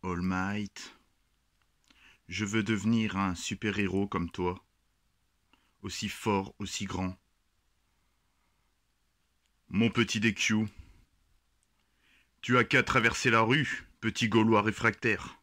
All Might, je veux devenir un super-héros comme toi, aussi fort, aussi grand. Mon petit DQ, tu as qu'à traverser la rue, petit Gaulois réfractaire.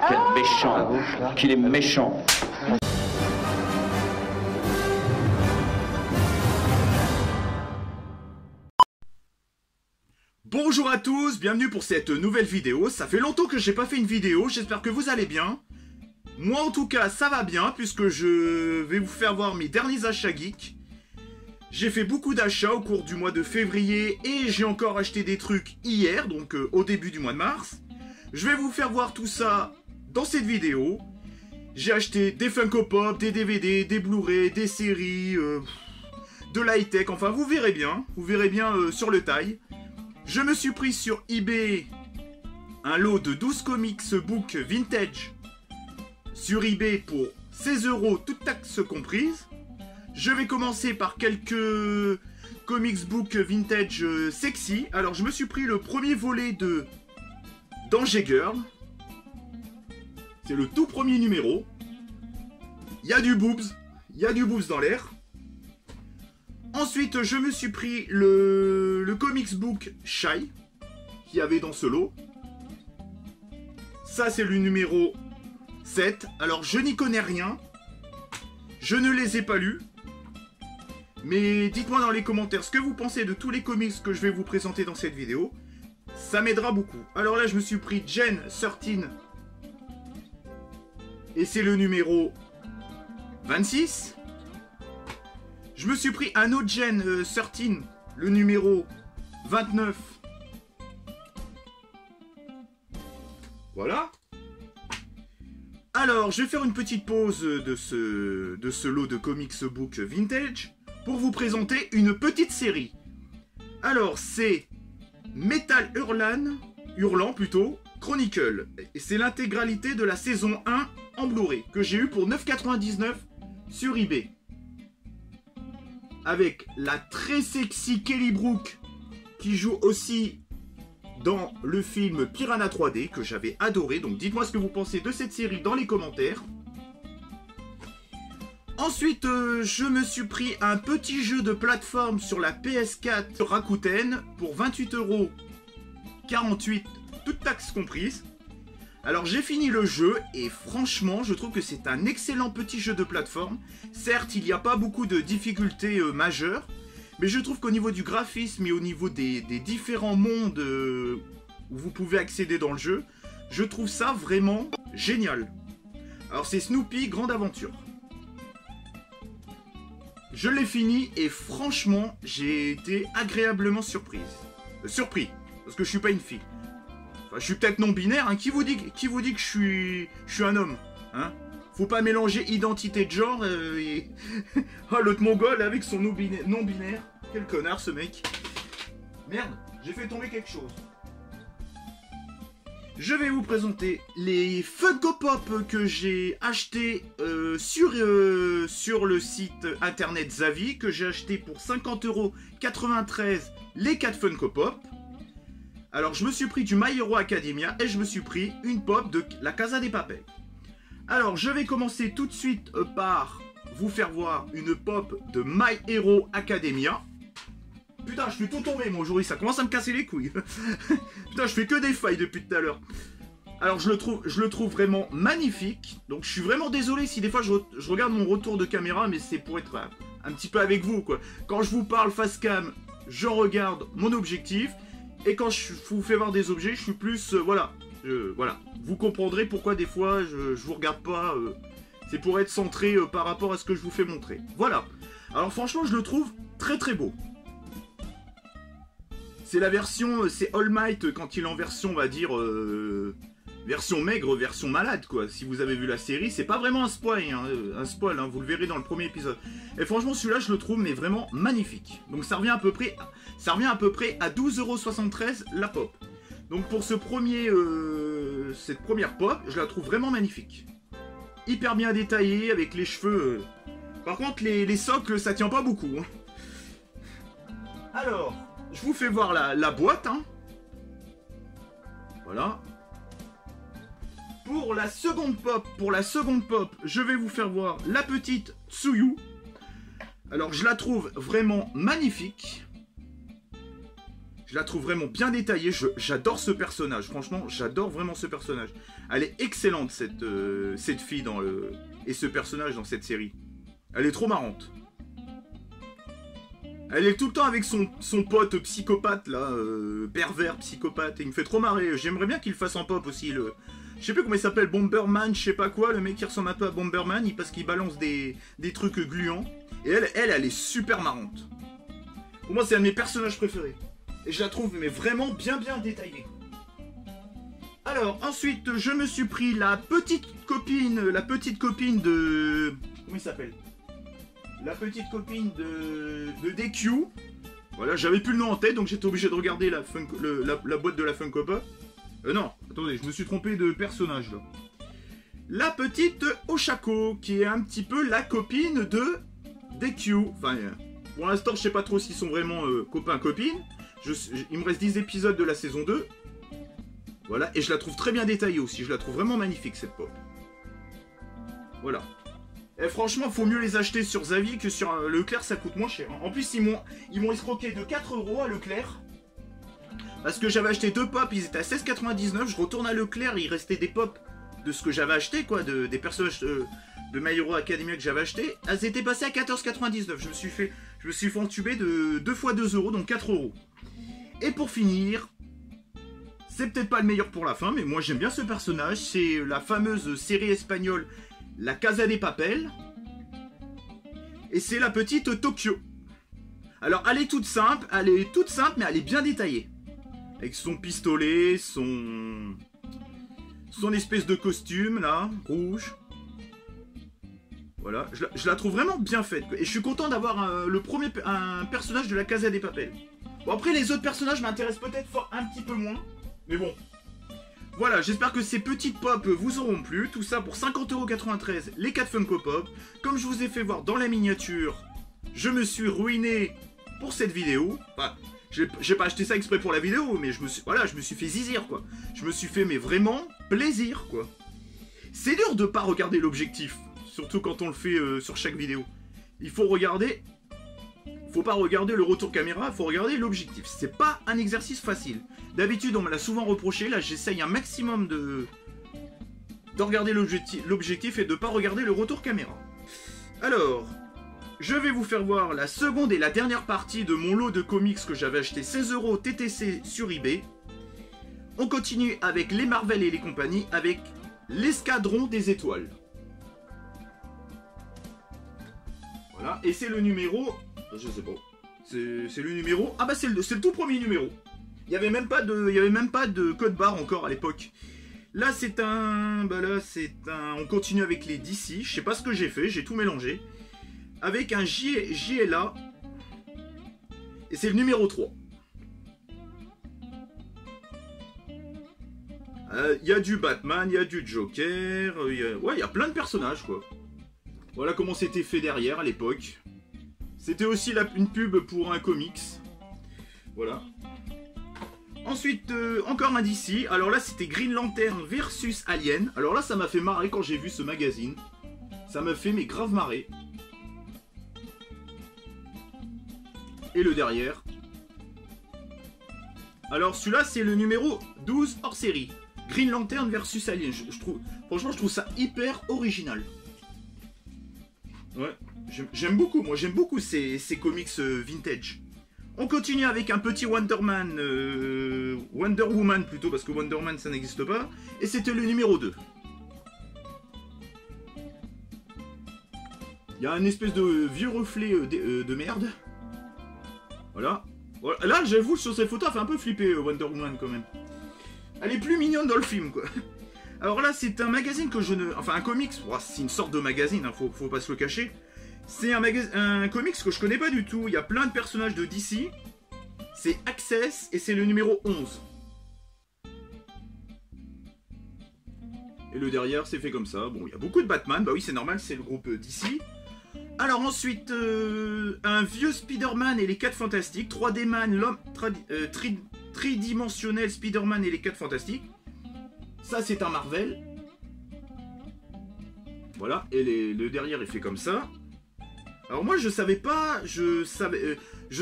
Quel méchant, qu'il est méchant. Bonjour à tous, bienvenue pour cette nouvelle vidéo. Ça fait longtemps que j'ai pas fait une vidéo, j'espère que vous allez bien. Moi en tout cas ça va bien puisque je vais vous faire voir mes derniers achats geeks. J'ai fait beaucoup d'achats au cours du mois de février et j'ai encore acheté des trucs hier, donc au début du mois de mars. Je vais vous faire voir tout ça dans cette vidéo. J'ai acheté des Funko Pop, des DVD, des Blu-ray, des séries, de l'high-tech, enfin vous verrez bien sur le taille. Je me suis pris sur eBay un lot de 12 comics book vintage sur eBay pour 16 €, toutes taxes comprises. Je vais commencer par quelques comics book vintage sexy. Alors je me suis pris le premier volet de Danger Girl. C'est le tout premier numéro. Il y a du boobs dans l'air. Ensuite, je me suis pris le comics book Shy, qu'il y avait dans ce lot. Ça, c'est le numéro 7. Alors, je n'y connais rien. Je ne les ai pas lus. Mais dites-moi dans les commentaires ce que vous pensez de tous les comics que je vais vous présenter dans cette vidéo. Ça m'aidera beaucoup. Alors là, je me suis pris Gen 13. Et c'est le numéro 26. Je me suis pris un autre Gen 13, le numéro 29. Voilà. Alors, je vais faire une petite pause de ce lot de comics book vintage pour vous présenter une petite série. Alors, c'est Metal Hurlant plutôt, Chronicle. Et c'est l'intégralité de la saison 1 en Blu-ray que j'ai eu pour 9,99 sur eBay. Avec la très sexy Kelly Brook qui joue aussi dans le film Piranha 3D que j'avais adoré. Donc dites-moi ce que vous pensez de cette série dans les commentaires. Ensuite, je me suis pris un petit jeu de plateforme sur la PS4 Rakuten pour 28,48 €, toutes taxes comprises. Alors j'ai fini le jeu et franchement je trouve que c'est un excellent petit jeu de plateforme. Certes il n'y a pas beaucoup de difficultés majeures, mais je trouve qu'au niveau du graphisme et au niveau des différents mondes où vous pouvez accéder dans le jeu, je trouve ça vraiment génial. Alors c'est Snoopy Grande Aventure. Je l'ai fini et franchement j'ai été agréablement surpris, parce que je suis pas une fille. Enfin, je suis peut-être non-binaire, hein. Qui vous dit que je suis un homme, hein? Faut pas mélanger identité de genre et... Oh, l'autre mongol avec son non-binaire. Quel connard, ce mec. Merde, j'ai fait tomber quelque chose. Je vais vous présenter les Funko Pop que j'ai acheté sur le site internet Zavi, que j'ai acheté pour 50,93 € les 4 Funko Pop. Alors, je me suis pris du My Hero Academia et je me suis pris une pop de la Casa de Papel. Alors, je vais commencer tout de suite par vous faire voir une pop de My Hero Academia. Putain, je fais tout tomber moi aujourd'hui, ça commence à me casser les couilles. Putain, je fais que des failles depuis tout à l'heure. Alors, je le trouve vraiment magnifique. Donc, je suis vraiment désolé si des fois je regarde mon retour de caméra, mais c'est pour être un petit peu avec vous, quoi. Quand je vous parle face cam, je regarde mon objectif. Et quand je vous fais voir des objets, je suis plus... voilà. Vous comprendrez pourquoi des fois je vous regarde pas. C'est pour être centré par rapport à ce que je vous fais montrer. Voilà. Alors franchement, je le trouve très très beau. C'est la version... C'est All Might quand il est en version, on va dire... version maigre, version malade, quoi. Si vous avez vu la série, c'est pas vraiment un spoil, hein, vous le verrez dans le premier épisode. Et franchement, celui-là, je le trouve mais vraiment magnifique. Donc ça revient à peu près à 12,73 € la pop. Donc pour cette première pop, je la trouve vraiment magnifique. Hyper bien détaillée, avec les cheveux. Par contre, les socles, ça tient pas beaucoup. Hein. Alors, je vous fais voir la boîte. Hein. Voilà. Pour la seconde pop, je vais vous faire voir la petite Tsuyu. Alors, je la trouve vraiment magnifique. Je la trouve vraiment bien détaillée. J'adore ce personnage. Franchement, j'adore vraiment ce personnage. Elle est excellente, cette fille et ce personnage dans cette série. Elle est trop marrante. Elle est tout le temps avec son pote psychopathe, là. Pervers, psychopathe. Et il me fait trop marrer. J'aimerais bien qu'il fasse en pop aussi. Je sais plus comment il s'appelle. Bomberman, je sais pas quoi. Le mec qui ressemble un peu à Bomberman. Parce qu'il balance des trucs gluants. Et elle est super marrante. Pour moi, c'est un de mes personnages préférés. Et je la trouve mais vraiment bien détaillée. Alors, ensuite, je me suis pris la petite copine de... Comment il s'appelle? La petite copine de DQ. Voilà, j'avais plus le nom en tête, donc j'étais obligé de regarder la boîte de la Funko Pop. Non, attendez, je me suis trompé de personnage, là. La petite Oshako, qui est un petit peu la copine de DQ. Enfin, pour l'instant, je sais pas trop s'ils sont vraiment copains-copines. Il me reste 10 épisodes de la saison 2. Voilà, et je la trouve très bien détaillée aussi. Je la trouve vraiment magnifique, cette pop. Voilà. Et franchement, faut mieux les acheter sur Zavi que sur Leclerc, ça coûte moins cher. En plus, ils m'ont escroqué de 4 € à Leclerc. Parce que j'avais acheté 2 pops, ils étaient à 16,99. Je retourne à Leclerc, il restait des pops de ce que j'avais acheté, quoi. Des personnages de My Hero Academia que j'avais acheté. Elles étaient passées à 14,99. Je me suis fait entuber de 2 fois 2 €, donc 4 €. Et pour finir, c'est peut-être pas le meilleur pour la fin, mais moi j'aime bien ce personnage. C'est la fameuse série espagnole La Casa de Papel. Et c'est la petite Tokyo. Alors elle est toute simple, mais elle est bien détaillée. Avec son pistolet, son espèce de costume là, rouge. Voilà, je la trouve vraiment bien faite. Et je suis content d'avoir un personnage de La Casa de Papel. Bon, après, les autres personnages m'intéressent peut-être un petit peu moins. Mais bon. Voilà, j'espère que ces petites pop vous auront plu. Tout ça pour 50,93 € les 4 Funko Pop. Comme je vous ai fait voir dans la miniature, je me suis ruiné pour cette vidéo. Enfin, j'ai pas acheté ça exprès pour la vidéo, mais je me suis fait zizir, quoi. Je me suis fait, mais vraiment, plaisir, quoi. C'est dur de pas regarder l'objectif. Surtout quand on le fait sur chaque vidéo. Il faut regarder... Faut pas regarder le retour caméra, faut regarder l'objectif. C'est pas un exercice facile. D'habitude, on me l'a souvent reproché. Là, j'essaye un maximum de regarder l'objectif et de pas regarder le retour caméra. Alors, je vais vous faire voir la seconde et la dernière partie de mon lot de comics que j'avais acheté 16 € TTC sur eBay. On continue avec les Marvel et les compagnies, avec l'Escadron des Étoiles. Voilà, et c'est le numéro... Je sais pas. C'est le numéro... Ah bah c'est le tout premier numéro. Il n'y avait même pas de code barre encore à l'époque. Là c'est un... On continue avec les DC. Je sais pas ce que j'ai fait, j'ai tout mélangé. Avec un JLA. Et c'est le numéro 3. Il y a du Batman, il y a du Joker. Ouais, il y a plein de personnages, quoi. Voilà comment c'était fait derrière à l'époque. C'était aussi une pub pour un comics. Voilà. Ensuite, encore un DC. Alors là, c'était Green Lantern versus Alien. Alors là, ça m'a fait marrer quand j'ai vu ce magazine. Ça m'a fait mais grave marrer. Et le derrière. Alors celui-là, c'est le numéro 12 hors série. Green Lantern versus Alien. Franchement, je trouve ça hyper original. Ouais. J'aime beaucoup, moi j'aime beaucoup ces comics vintage. On continue avec un petit Wonder Woman plutôt, parce que Wonder Man ça n'existe pas. Et c'était le numéro 2. Il y a une espèce de vieux reflet de merde. Voilà. Là j'avoue sur cette photo elle fait un peu flipper Wonder Woman quand même. Elle est plus mignonne dans le film quoi. Alors là c'est un magazine que je ne... Enfin un comics, c'est une sorte de magazine, hein, faut pas se le cacher. C'est un comics que je connais pas du tout. Il y a plein de personnages de DC. C'est Access et c'est le numéro 11. Et le derrière, c'est fait comme ça. Bon, il y a beaucoup de Batman. Bah oui, c'est normal, c'est le groupe DC. Alors ensuite, un vieux Spider-Man et les 4 Fantastiques. 3D Man, l'homme tridimensionnel Spider-Man et les 4 Fantastiques. Ça, c'est un Marvel. Voilà, et le derrière est fait comme ça. Alors moi, je savais pas... Je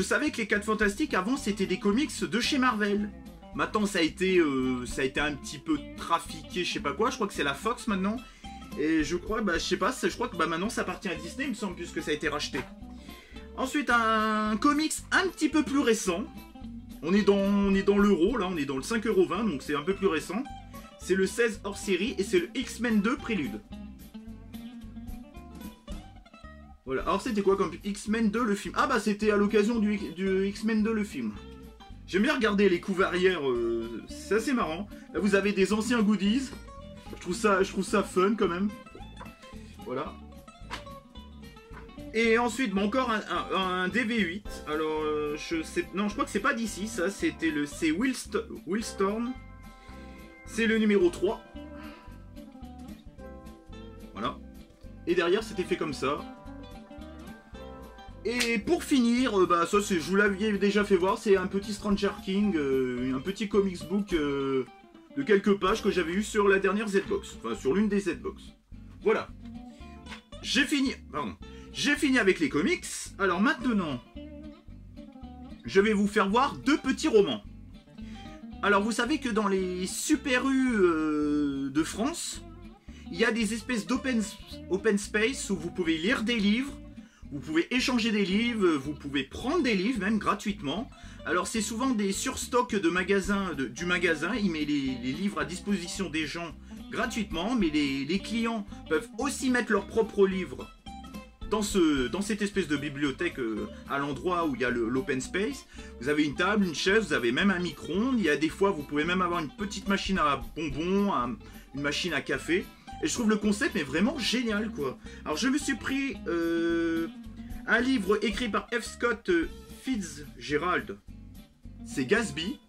savais que les 4 Fantastiques, avant, c'était des comics de chez Marvel. Maintenant, ça a été un petit peu trafiqué, je sais pas quoi. Je crois que c'est la Fox maintenant. Et je crois, bah, je sais pas, je crois que bah, maintenant ça appartient à Disney, il me semble, puisque ça a été racheté. Ensuite, un comics un petit peu plus récent. On est dans l'euro, là, on est dans le 5,20 €, donc c'est un peu plus récent. C'est le 16 hors série et c'est le X-Men 2 Prélude. Voilà, alors c'était quoi comme X-Men 2 le film? Ah bah c'était à l'occasion du X-Men 2 le film. J'aime bien regarder les couves arrière, c'est assez marrant. Là vous avez des anciens goodies. Je trouve ça fun quand même. Voilà. Et ensuite, bon, encore un DV8. Alors, non, je crois que c'est pas d'ici, ça. C'est Wildstorm. C'est le numéro 3. Voilà. Et derrière, c'était fait comme ça. Et pour finir, bah ça, je vous l'aviez déjà fait voir, c'est un petit Stranger King, un petit comics book de quelques pages que j'avais eu sur la dernière Z-Box. Enfin, sur l'une des Z-Box. Voilà. J'ai fini avec les comics. Alors maintenant, je vais vous faire voir 2 petits romans. Alors vous savez que dans les Super U de France, il y a des espèces d'open space où vous pouvez lire des livres, vous pouvez échanger des livres, vous pouvez prendre des livres même gratuitement. Alors c'est souvent des surstocks de magasins, du magasin, il met les livres à disposition des gens gratuitement, mais les clients peuvent aussi mettre leurs propres livres dans cette espèce de bibliothèque à l'endroit où il y a l'open space. Vous avez une table, une chaise, vous avez même un micro-ondes, il y a des fois vous pouvez même avoir une petite machine à bonbons, une machine à café. Et je trouve le concept mais vraiment génial quoi. Alors je me suis pris un livre écrit par F. Scott Fitzgerald. C'est Gatsby.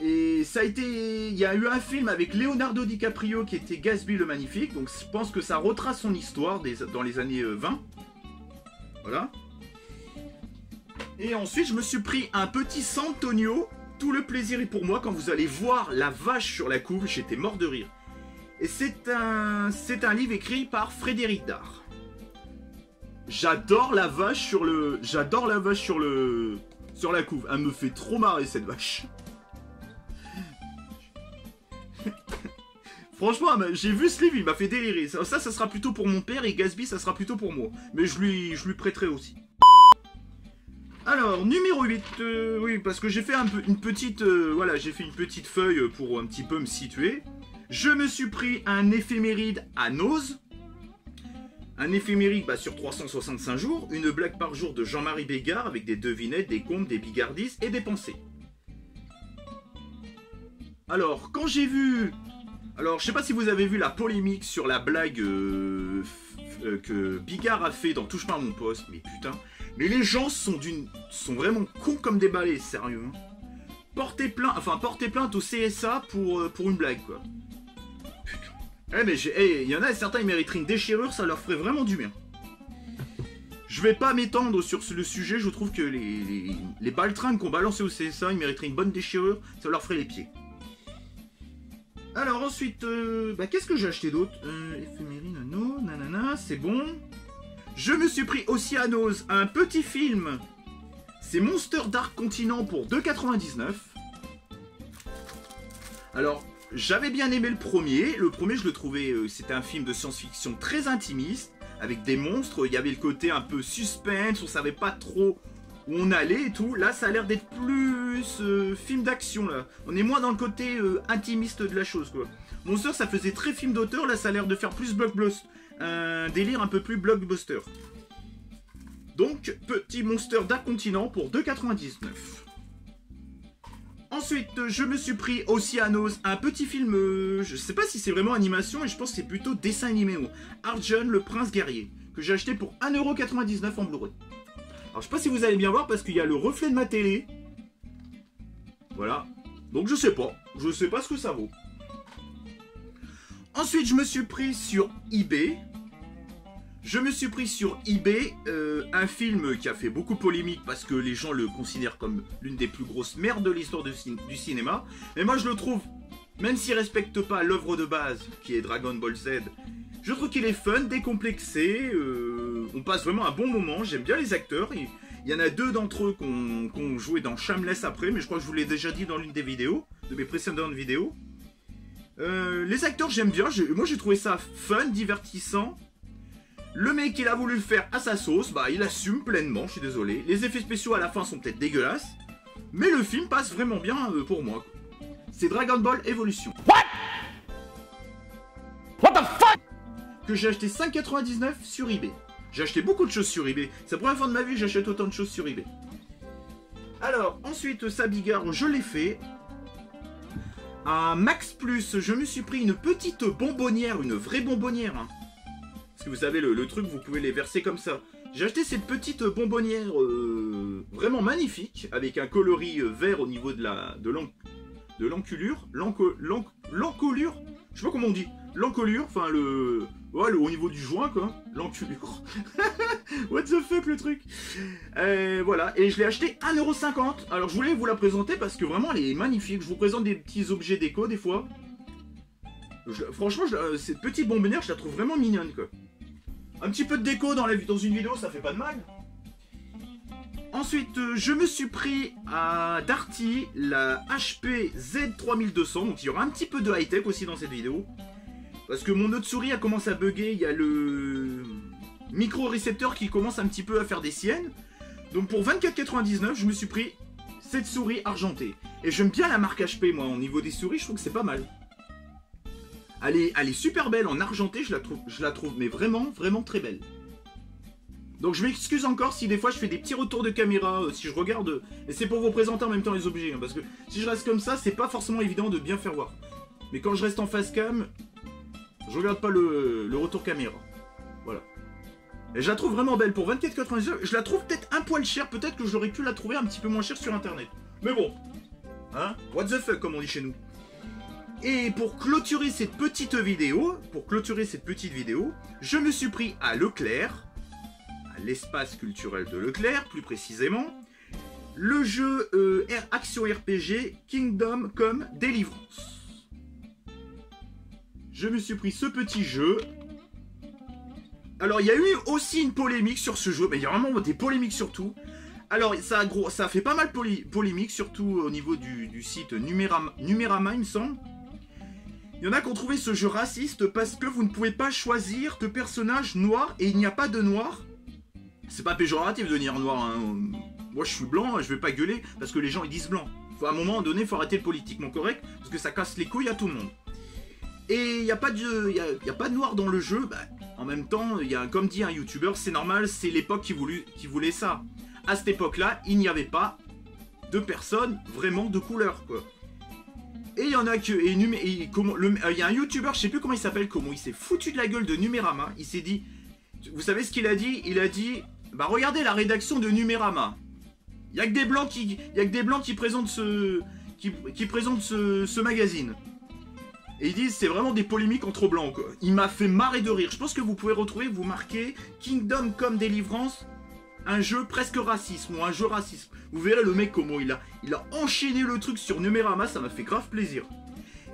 Et ça a été... Il y a eu un film avec Leonardo DiCaprio qui était Gatsby le Magnifique. Donc je pense que ça retrace son histoire dans les années 20. Voilà. Et ensuite je me suis pris un petit Santonio. Tout le plaisir est pour moi. Quand vous allez voir la vache sur la couve, j'étais mort de rire. Et c'est un livre écrit par Frédéric Dard. J'adore la vache sur la couve. Elle me fait trop marrer cette vache. Franchement, j'ai vu ce livre, il m'a fait délirer. Ça sera plutôt pour mon père et Gatsby, ça sera plutôt pour moi. Mais je lui prêterai aussi. Alors, numéro 8, oui, parce que j'ai fait une petite, voilà, j'ai fait une petite feuille pour un petit peu me situer. Je me suis pris un éphéméride à Nose. Un éphéméride sur 365 jours, une blague par jour de Jean-Marie Bégard avec des devinettes, des contes, des bigardises et des pensées. Alors, quand j'ai vu... Alors, je sais pas si vous avez vu la polémique sur la blague que Bigard a fait dans Touche pas à mon poste, mais putain... Mais les gens sont vraiment cons comme des balais, sérieux. Hein. Portez plainte au CSA pour une blague, quoi. Eh mais il y en a certains, ils mériteraient une déchirure, ça leur ferait vraiment du bien. Je vais pas m'étendre sur le sujet, je trouve que les baltringues qu'on balançait au CSA, ils mériteraient une bonne déchirure, ça leur ferait les pieds. Alors ensuite, qu'est-ce que j'ai acheté d'autre? Éphémérine, non, nanana, c'est bon. Je me suis pris aussi à Nose un petit film. C'est Monster Dark Continent pour 2,99 €. Alors... J'avais bien aimé le premier. Le premier, je le trouvais, c'était un film de science-fiction très intimiste, avec des monstres. Il y avait le côté un peu suspense, on savait pas trop où on allait et tout. Là, ça a l'air d'être plus film d'action, là. On est moins dans le côté intimiste de la chose, quoi. Monster, ça faisait très film d'auteur. Là, ça a l'air de faire plus blockbuster. Un délire un peu plus blockbuster. Donc, petit Monster Dark Continent pour 2,99 €. Ensuite, je me suis pris aussi à Nose un petit film, je sais pas si c'est vraiment animation, et je pense que c'est plutôt dessin animé. Arjun, le prince guerrier, que j'ai acheté pour 1,99 € en Blu-ray. Alors je sais pas si vous allez bien voir parce qu'il y a le reflet de ma télé. Voilà. Donc je sais pas ce que ça vaut. Ensuite, je me suis pris sur eBay. Un film qui a fait beaucoup polémique parce que les gens le considèrent comme l'une des plus grosses merdes de l'histoire du cinéma. Mais moi, je le trouve, même s'il respecte pas l'œuvre de base, qui est Dragon Ball Z, je trouve qu'il est fun, décomplexé, on passe vraiment un bon moment, j'aime bien les acteurs. Il y en a 2 d'entre eux qui ont joué dans Shameless après, mais je crois que je vous l'ai déjà dit dans l'une des vidéos, de mes précédentes vidéos. Les acteurs, j'aime bien, moi j'ai trouvé ça fun, divertissant. Le mec, il a voulu le faire à sa sauce, bah il assume pleinement, je suis désolé. Les effets spéciaux à la fin sont peut-être dégueulasses, mais le film passe vraiment bien pour moi. C'est Dragon Ball Evolution. What the fuck? Que j'ai acheté 5,99 sur eBay. J'ai acheté beaucoup de choses sur eBay. C'est la première fois de ma vie que j'achète autant de choses sur eBay. Alors, ensuite, sa bigarre, je l'ai fait. À Max Plus, je me suis pris une petite bonbonnière, une vraie bonbonnière. Hein. Parce que vous savez, le truc, vous pouvez les verser comme ça. J'ai acheté cette petite bonbonnière vraiment magnifique, avec un coloris vert au niveau de l'encolure. L'encolure, je sais pas comment on dit. L'encolure, enfin ouais, au niveau du joint, quoi. L'enculure. What the fuck, le truc. Voilà, et je l'ai acheté 1,50 €. Alors, je voulais vous la présenter parce que vraiment, elle est magnifique. Je vous présente des petits objets déco, des fois. Franchement, cette petite bonbonnière, je la trouve vraiment mignonne, quoi. Un petit peu de déco dans une vidéo, ça fait pas de mal. Ensuite, je me suis pris à Darty la HP Z3200. Donc, il y aura un petit peu de high-tech aussi dans cette vidéo. Parce que mon autre souris a commencé à bugger. Il y a le micro-récepteur qui commence un petit peu à faire des siennes. Donc, pour 24,99 €, je me suis pris cette souris argentée. Et j'aime bien la marque HP, moi. Au niveau des souris, je trouve que c'est pas mal. Elle est super belle en argenté, je la trouve mais vraiment, vraiment très belle. Donc je m'excuse encore si des fois je fais des petits retours de caméra, si je regarde, et c'est pour vous présenter en même temps les objets, hein, parce que si je reste comme ça, c'est pas forcément évident de bien faire voir. Mais quand je reste en face cam, je regarde pas le retour caméra. Voilà. Et je la trouve vraiment belle, pour 24,99 €, je la trouve peut-être un poil cher, peut-être que j'aurais pu la trouver un petit peu moins cher sur internet. Mais bon, hein, what the fuck comme on dit chez nous. Et pour clôturer cette petite vidéo, je me suis pris à Leclerc, à l'espace culturel de Leclerc, plus précisément, le jeu action RPG Kingdom Come Deliverance. Je me suis pris ce petit jeu. Alors, il y a eu aussi une polémique sur ce jeu, mais il y a vraiment des polémiques sur tout. Alors, ça a fait pas mal polémique, surtout au niveau du site Numérama, il me semble. Il y en a qui ont trouvé ce jeu raciste parce que vous ne pouvez pas choisir de personnage noir et il n'y a pas de noir. C'est pas péjoratif de dire noir, hein. Moi je suis blanc, je vais pas gueuler parce que les gens ils disent blanc. À un moment donné, il faut arrêter le politiquement correct parce que ça casse les couilles à tout le monde. Et il n'y a pas de noir dans le jeu. Bah, en même temps, comme dit un youtubeur, c'est normal, c'est l'époque qui voulait ça. À cette époque-là, il n'y avait pas de personnes vraiment de couleur, quoi. Et il y en a que... il y a un youtubeur, je sais plus comment il s'appelle, comment il s'est foutu de la gueule de Numérama. Il s'est dit... Vous savez ce qu'il a dit? Il a dit... Bah regardez la rédaction de Numérama. Il n'y a que des blancs qui présentent ce magazine. Et ils disent c'est vraiment des polémiques entre blancs, quoi. Il m'a fait marrer de rire. Je pense que vous pouvez retrouver, vous marquez Kingdom Come Deliverance, un jeu presque racisme ou un jeu racisme. Vous verrez le mec comment il a enchaîné le truc sur Numérama, ça m'a fait grave plaisir.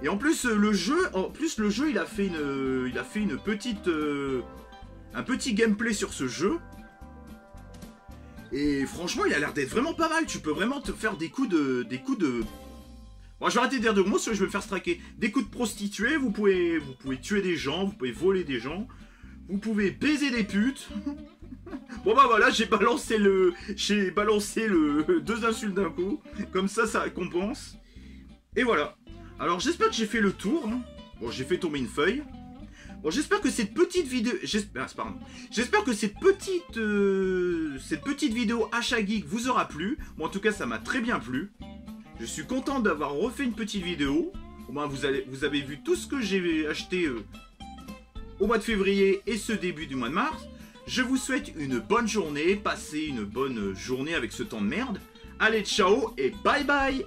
Et en plus le jeu, il a fait une petite un petit gameplay sur ce jeu. Et franchement, il a l'air d'être vraiment pas mal. Tu peux vraiment te faire des coups de bon, je vais arrêter de dire de mots, sinon je vais me faire straquer. Des coups de prostituées, vous pouvez tuer des gens, vous pouvez voler des gens, vous pouvez baiser des putes. Bon bah voilà, j'ai balancé deux insultes d'un coup, comme ça compense. Et voilà. Alors j'espère que j'ai fait le tour. Hein. Bon, j'ai fait tomber une feuille. Bon, j'espère que cette petite vidéo, j'espère que cette petite vidéo achat geek vous aura plu. Bon, en tout cas, ça m'a très bien plu. Je suis content d'avoir refait une petite vidéo. Au moins, vous avez vu tout ce que j'ai acheté au mois de février et ce début du mois de mars. Je vous souhaite une bonne journée. Passez une bonne journée avec ce temps de merde. Allez, ciao et bye bye.